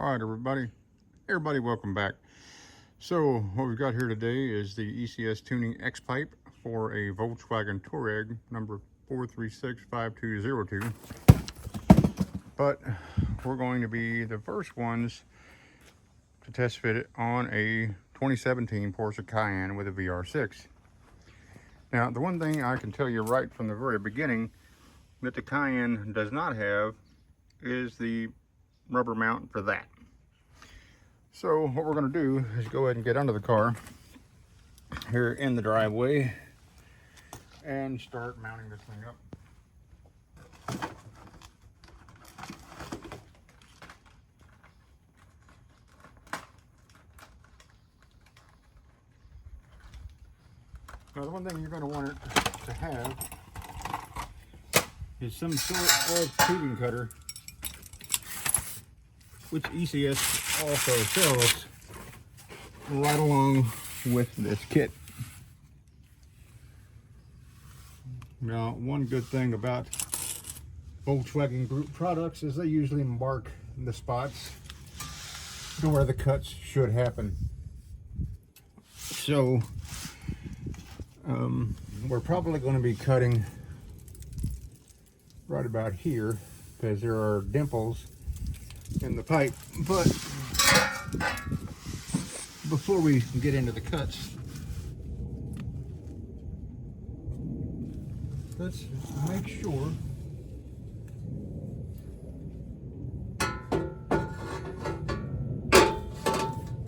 All right, everybody, welcome back. So what we've got here today is the ECS Tuning X pipe for a Volkswagen Touareg number 4365202. But we're going to be the first ones to test fit it on a 2017 Porsche Cayenne with a VR6. Now, the one thing I can tell you right from the very beginning that the Cayenne does not have is the rubber mount for that. So what we're going to do is go ahead and get under the car here in the driveway and start mounting this thing up. Now, the one thing you're going to want it to have is some sort of tubing cutter, which ECS also sells right along with this kit. Now, one good thing about Volkswagen Group products is they usually mark the spots to where the cuts should happen. So we're probably going to be cutting right about here because there are dimples in the pipe. But before we get into the cuts, let's make sure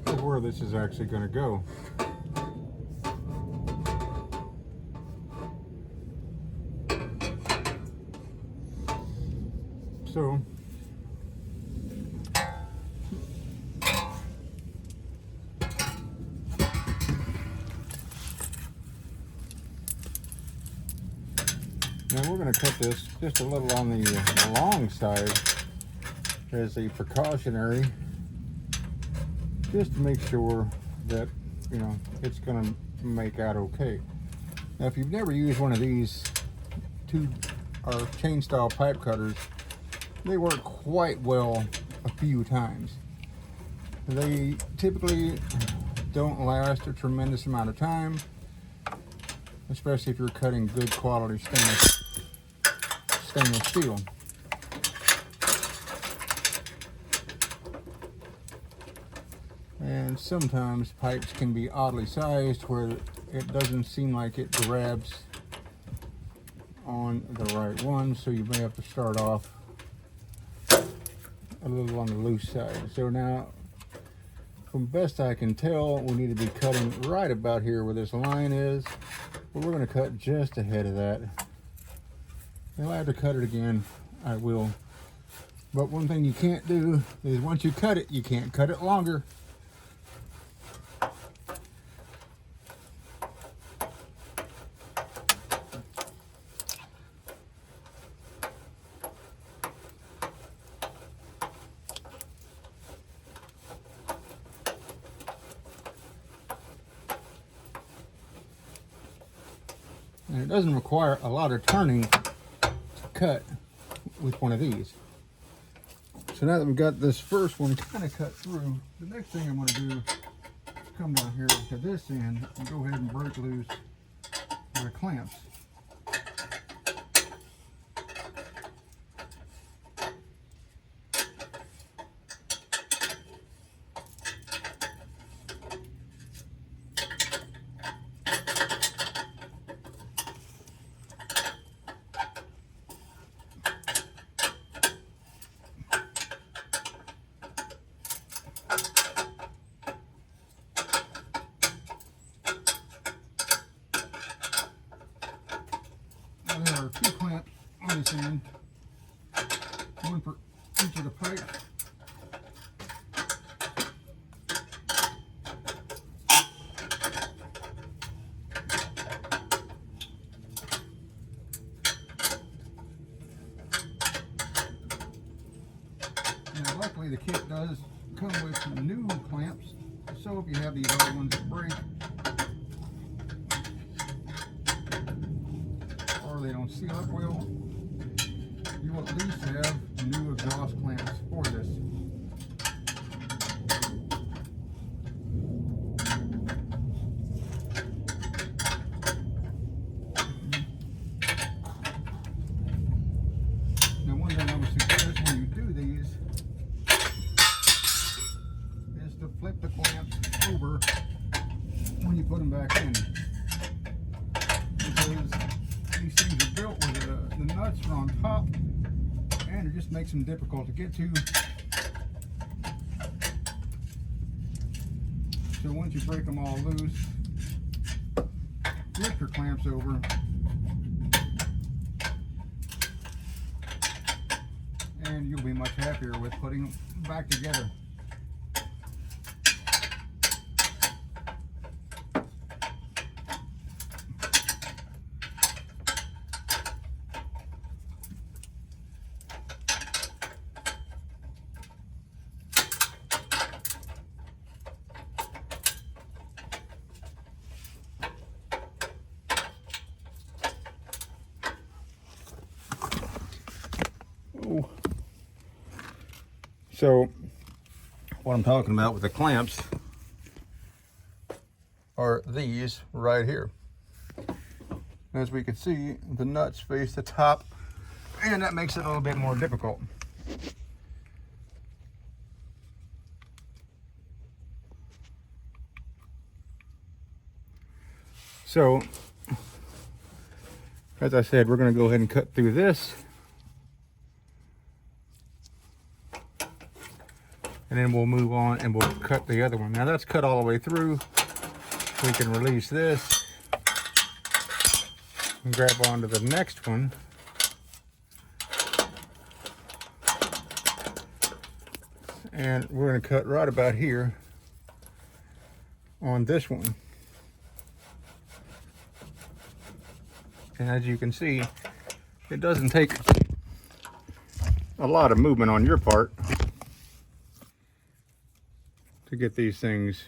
of where this is actually going to go. So now we're going to cut this just a little on the long side as a precautionary, just to make sure that, you know, it's going to make out okay. Now, if you've never used one of these chain style pipe cutters, they work quite well a few times. They typically don't last a tremendous amount of time, especially if you're cutting good quality stainless steel. And sometimes pipes can be oddly sized where it doesn't seem like it grabs on the right one, so you may have to start off a little on the loose side. So now, from best I can tell, we need to be cutting right about here where this line is, but we're going to cut just ahead of that. If I have to cut it again, I will. But one thing you can't do is once you cut it, you can't cut it longer. And it doesn't require a lot of turning to cut with one of these. So now that we've got this first one kind of cut through, the next thing I'm going to do is come down here to this end and go ahead and break loose the clamps. There are two clamps on this end, one for each of the pipes. Now, luckily the kit does come with some new clamps, so if you have these other ones that break, they don't seal up well, you will at least have new exhaust clamps for this. put them back in, because these things are built with the nuts are on top, and it just makes them difficult to get to. So once you break them all loose, flip your clamps over, and you'll be much happier with putting them back together. So what I'm talking about with the clamps are these right here. As we can see, the nuts face the top, and that makes it a little bit more difficult. So, as I said, we're going to go ahead and cut through this. And then we'll move on and we'll cut the other one. Now that's cut all the way through. We can release this and grab onto the next one. And we're going to cut right about here on this one. And as you can see, it doesn't take a lot of movement on your part to get these things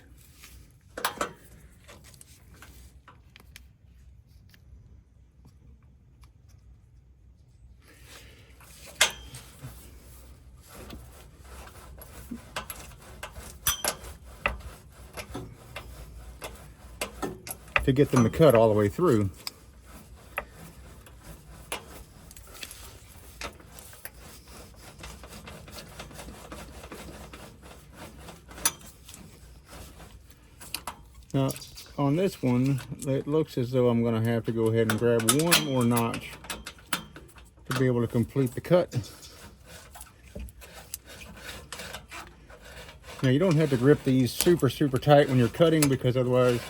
to cut all the way through. Now, on this one, it looks as though I'm going to have to go ahead and grab one more notch to be able to complete the cut. Now, you don't have to grip these super tight when you're cutting, because otherwise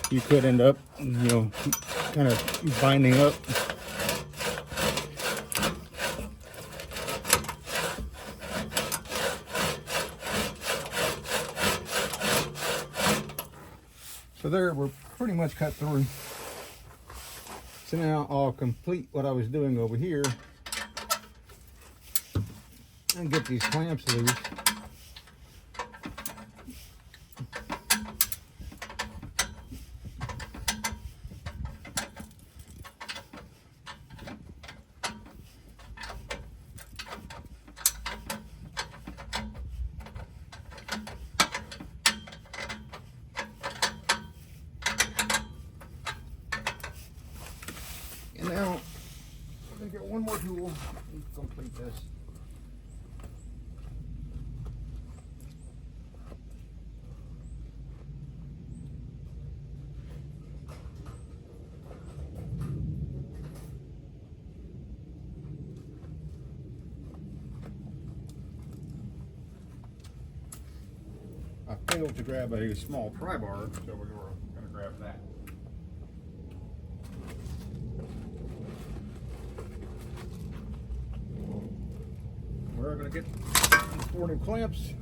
you could end up, you know, kind of binding up. So there, we're pretty much cut through. So now I'll complete what I was doing over here and get these clamps loose. And now, I'm going to get one more tool and complete this. I failed to grab a small pry bar, so we're going to grab that. We're going to get 4 new clamps.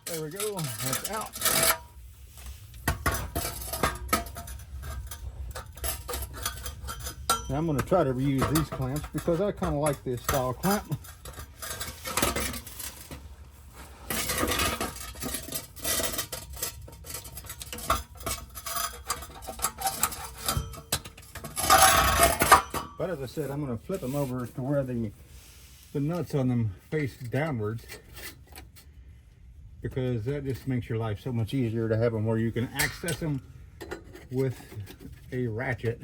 There we go, that's out. Now I'm going to try to reuse these clamps because I kind of like this style clamp. as I said, I'm going to flip them over to where the nuts on them face downwards, because that just makes your life so much easier to have them where you can access them with a ratchet.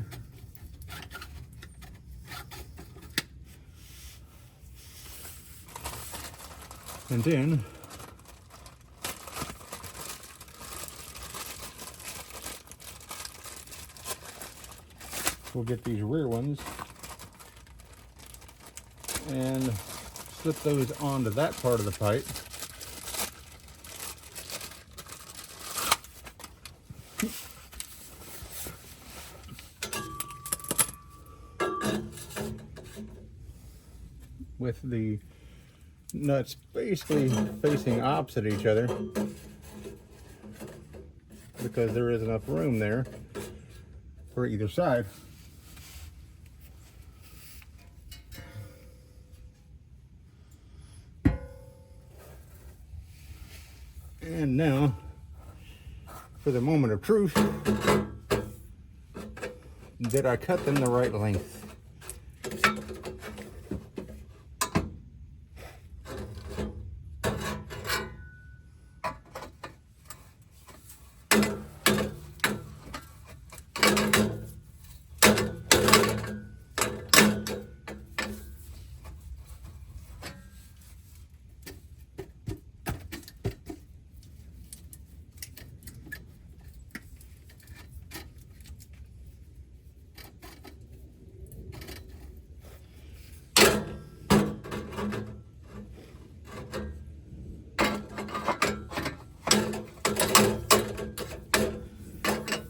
And then we'll get these rear ones and slip those onto that part of the pipe. With the nuts basically facing opposite each other, because there is enough room there for either side. And now, for the moment of truth, did I cut them the right length?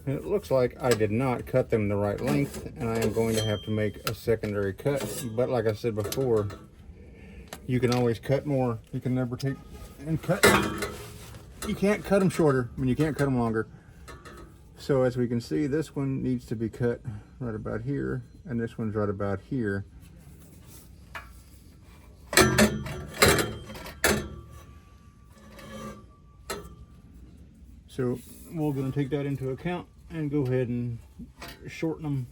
It looks like I did not cut them the right length, and I am going to have to make a secondary cut. But like I said before, you can always cut more. You can never take and cut. You can't cut them shorter. I mean, you can't cut them longer. So as we can see, this one needs to be cut right about here, and this one's right about here. So we're going to take that into account and go ahead and shorten them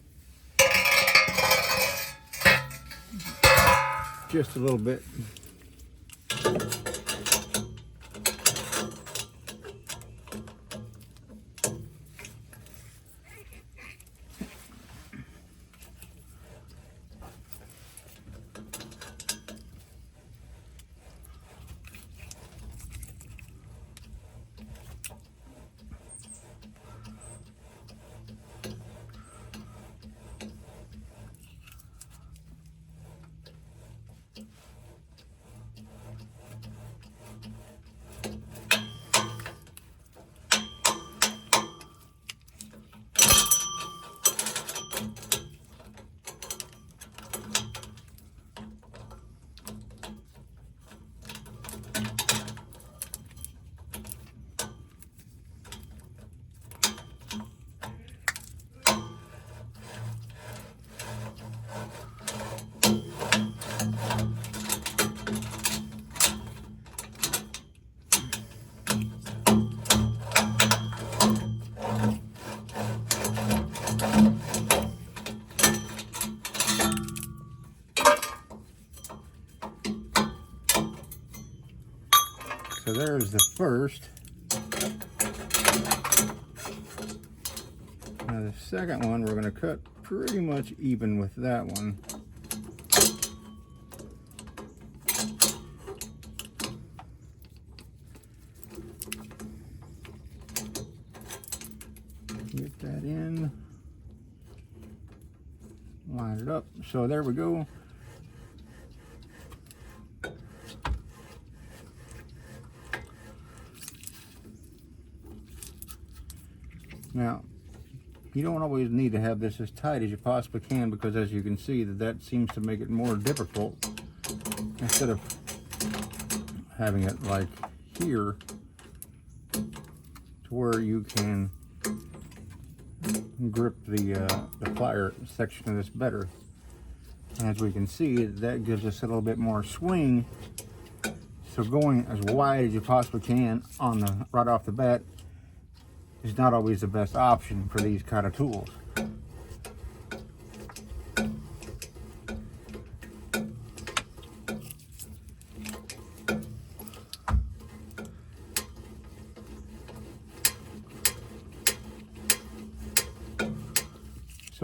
just a little bit. So there's the first. Now the second one we're going to cut pretty much even with that one. Get that in. Line it up. So there we go. Now, you don't always need to have this as tight as you possibly can, because as you can see, that seems to make it more difficult. Instead of having it like here, to where you can grip the plier section of this better. And as we can see, that gives us a little bit more swing. So going as wide as you possibly can on the right off the bat is not always the best option for these kind of tools.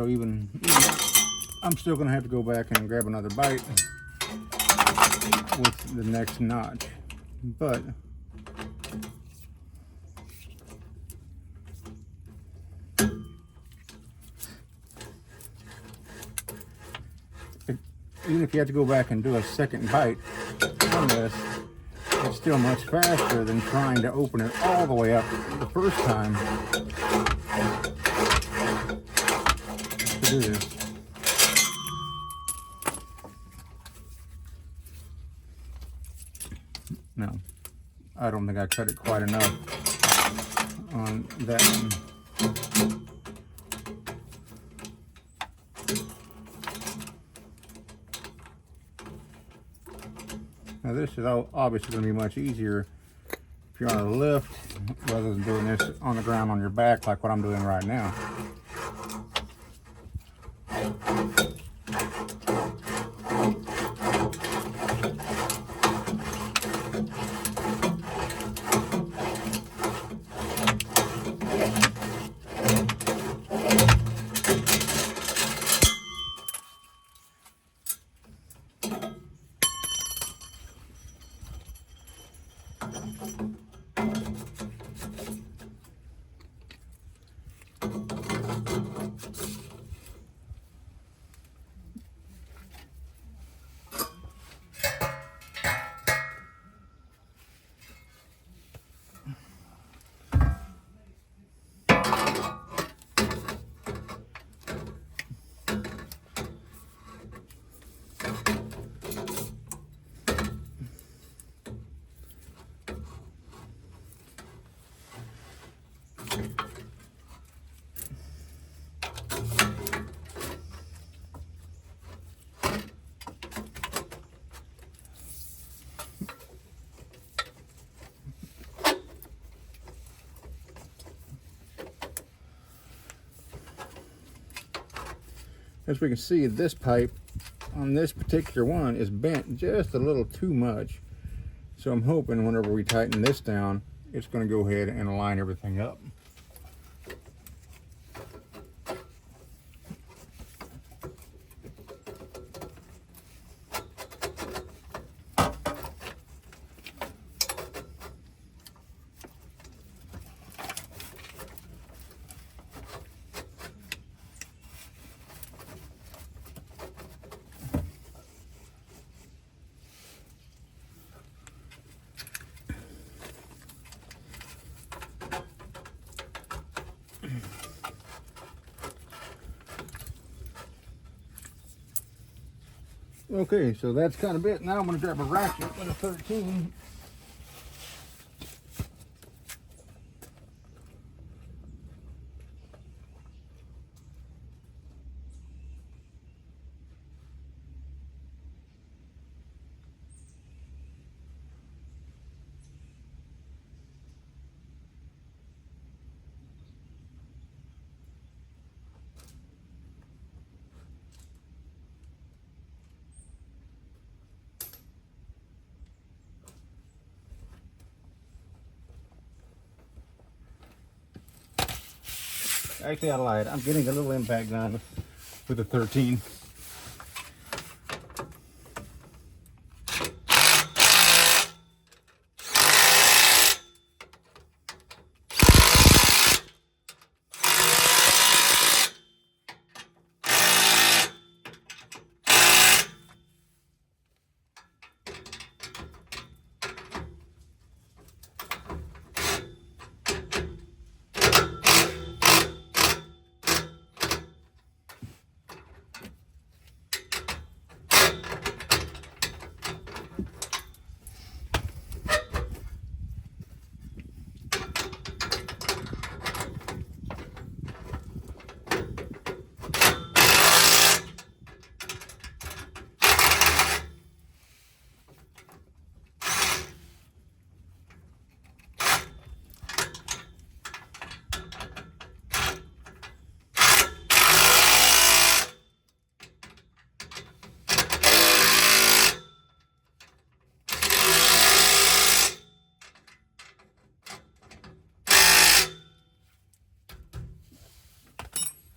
So even I'm still gonna have to go back and grab another bite with the next notch. But even if you have to go back and do a second bite on this, it's still much faster than trying to open it all the way up the first time to do this. No, I don't think I cut it quite enough on that one. Now this is obviously going to be much easier if you're on a lift rather than doing this on the ground on your back like what I'm doing right now. As we can see, this pipe on this particular one is bent just a little too much. So I'm hoping whenever we tighten this down, it's going to go ahead and align everything up. Okay, so that's kind of it. Now I'm going to grab a ratchet with a 13. Actually, I lied. I'm getting a little impact gun with a 13.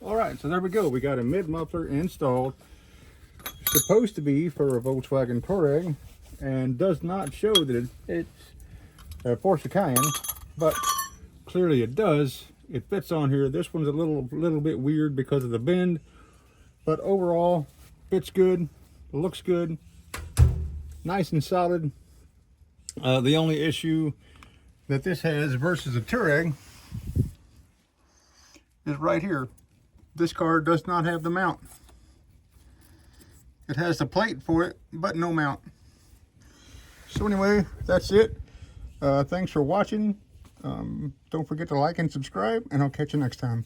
All right, so there we go. We got a mid muffler installed. Supposed to be for a Volkswagen Touareg, and does not show that it's a Porsche Cayenne, but clearly it does. It fits on here. This one's a little bit weird because of the bend, but overall fits good, looks good, nice and solid. The only issue that this has versus a Touareg is right here. This car does not have the mount. It has the plate for it, but no mount. So anyway, that's it. Thanks for watching. Don't forget to like and subscribe, and I'll catch you next time.